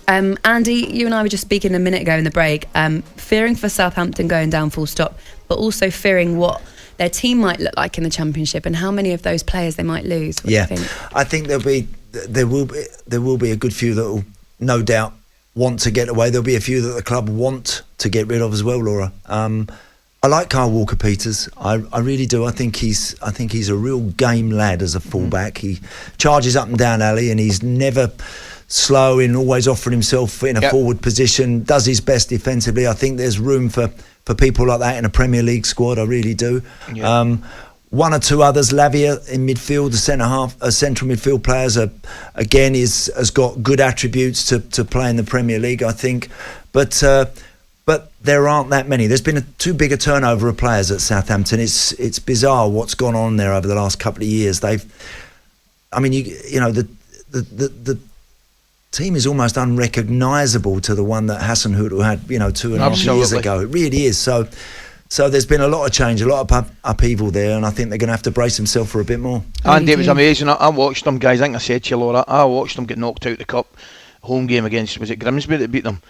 Andy, you and I were just speaking a minute ago in the break, fearing for Southampton going down full stop, but also fearing what their team might look like in the Championship and how many of those players they might lose. What do you think? I think there will be a good few that will no doubt want to get away. There'll be a few that the club want to get rid of as well, Laura. I like Kyle Walker-Peters. I really do. I think he's a real game lad as a fullback. He charges up and down alley, and he's never slow in always offering himself in a forward position. Does his best defensively. I think there's room for people like that in a Premier League squad. I really do. Yeah. One or two others, Lavia in midfield, the central midfield players has got good attributes to play in the Premier League, I think. But there aren't that many. There's been too big a turnover of players at Southampton. It's bizarre what's gone on there over the last couple of years. The team is almost unrecognisable to the one that Hasenhüttl had 2.5 years ago. It really is. So there's been a lot of change, a lot of upheaval there, and I think they're going to have to brace themselves for a bit more. Andy, it was amazing. I watched them, guys. I think I said to you, Laura, I watched them get knocked out the cup home game against, was it Grimsby that beat them?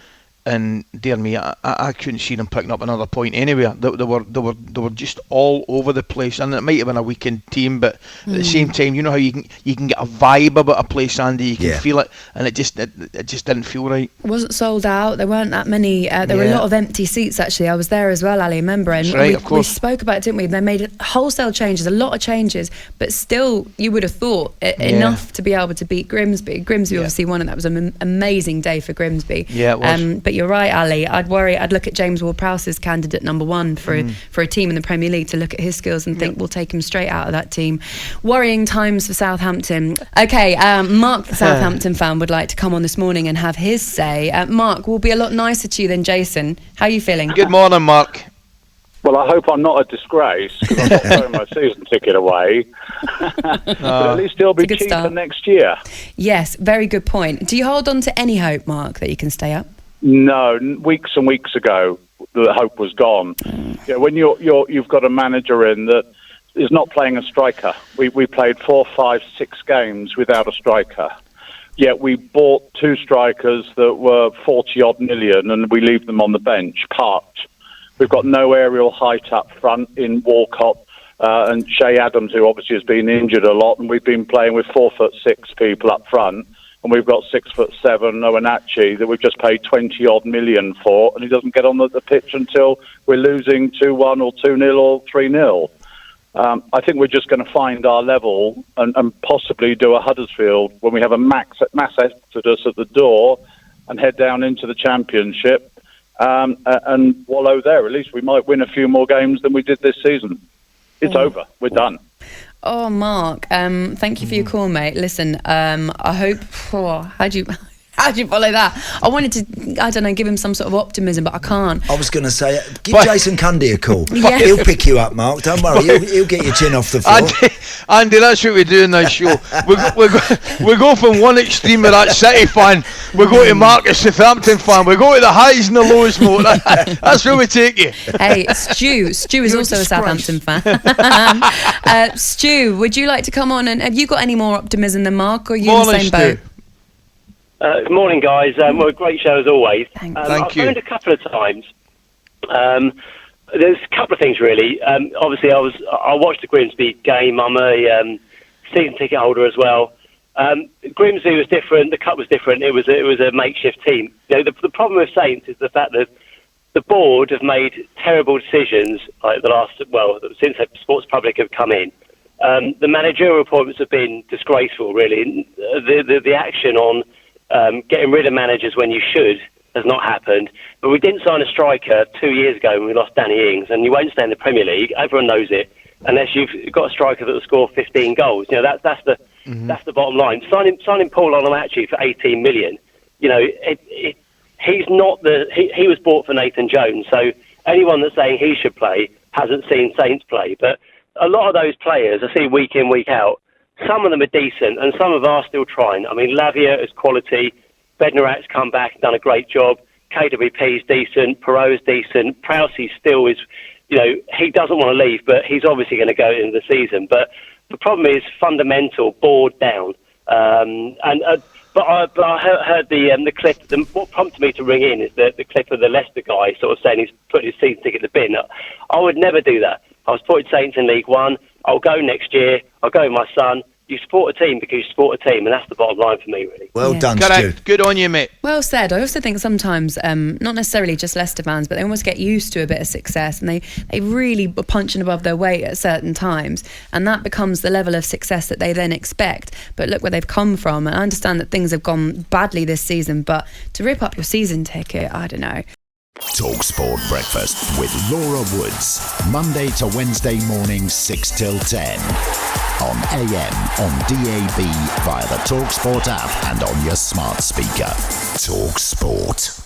And dear me, I couldn't see them picking up another point anywhere. They were just all over the place, and it might have been a weakened team, but at the same time, you know how you can get a vibe about a place, Andy. You can feel it, and it just didn't feel right. It wasn't sold out. There weren't that many. There were a lot of empty seats. Actually, I was there as well, Ali. Remember? And right, of course. We spoke about it, didn't we? They made wholesale changes, a lot of changes, but still, you would have thought enough to be able to beat Grimsby. Grimsby obviously won, and that was an amazing day for Grimsby. Yeah, it was. But you're right, Ali. I'd look at James Ward-Prowse as candidate number one for a team in the Premier League, to look at his skills and think we'll take him straight out of that team. Worrying times for Southampton. Okay, Mark, the Southampton fan, would like to come on this morning and have his say. Mark, we'll be a lot nicer to you than Jason. How are you feeling? Good morning, Mark. Well, I hope I'm not a disgrace, because I'm not throwing my season ticket away. But at least it'll be cheaper next year. Yes, very good point. Do you hold on to any hope, Mark, that you can stay up? No, weeks and weeks ago, the hope was gone. When you've got a manager in that is not playing a striker. We played 4, 5, 6 games without a striker. Yet we bought 2 strikers that were 40-odd million, and we leave them on the bench, parked. We've got no aerial height up front in Walcott and Shea Adams, who obviously has been injured a lot, and we've been playing with 4'6" people up front. And we've got 6'7" Owenachi that we've just paid 20-odd million for, and he doesn't get on the pitch until we're losing 2-1 or 2-0 or 3-0. I think we're just going to find our level and possibly do a Huddersfield when we have a mass exodus at the door and head down into the Championship and wallow there. At least we might win a few more games than we did this season. It's over. We're done. Oh, Mark, thank you for your call, mate. Listen, I hope... How do you follow that? I wanted to, give him some sort of optimism, but I can't. I was going to say, give Jason Cundy a call. Yeah. He'll pick you up, Mark. Don't worry, he'll get your chin off the floor. Andy, that's what we do in this show. We go from one extreme of that City fan, we go to Mark, a Southampton fan, we go to the highs and the lows, mate. That's where we take you. Hey, Stu is also a Southampton fan. Stu, would you like to come on, and have you got any more optimism than Mark, or are you in the same boat? Good morning, guys. Well, great show as always. Thank you. I've phoned a couple of times. There's a couple of things really. Obviously, I watched the Grimsby game. I'm a season ticket holder as well. Grimsby was different. The cup was different. It was a makeshift team. The problem with Saints is the fact that the board have made terrible decisions like since Sports Public have come in. The managerial appointments have been disgraceful. Really, the action on getting rid of managers when you should has not happened. But we didn't sign a striker 2 years ago when we lost Danny Ings, and you won't stay in the Premier League. Everyone knows it, unless you've got a striker that will score 15 goals. That's the bottom line. Signing Paul Onomachi for 18 million. He's not he was bought for Nathan Jones. So anyone that's saying he should play hasn't seen Saints play. But a lot of those players I see week in, week out. Some of them are decent, and some of them are still trying. I mean, Lavia is quality. Bednarak's come back and done a great job. KWP is decent. Perot is decent. Prowse still is, he doesn't want to leave, but he's obviously going to go into the season. But the problem is fundamental, board down. And But I heard the clip. What prompted me to ring in is the clip of the Leicester guy sort of saying he's put his season ticket in the bin. I would never do that. I was supporting Saints in League One. I'll go next year. I'll go with my son. You support a team because you support a team, and that's the bottom line for me, really. Well done, Stu. Stu. Good on you, mate. Well said. I also think sometimes, not necessarily just Leicester fans, but they almost get used to a bit of success, and they really are punching above their weight at certain times, and that becomes the level of success that they then expect. But look where they've come from, and I understand that things have gone badly this season, but to rip up your season ticket, I don't know. talkSPORT Breakfast with Laura Woods, Monday to Wednesday morning 6 till 10. On AM, on DAB, via the talkSPORT app and on your smart speaker. talkSPORT.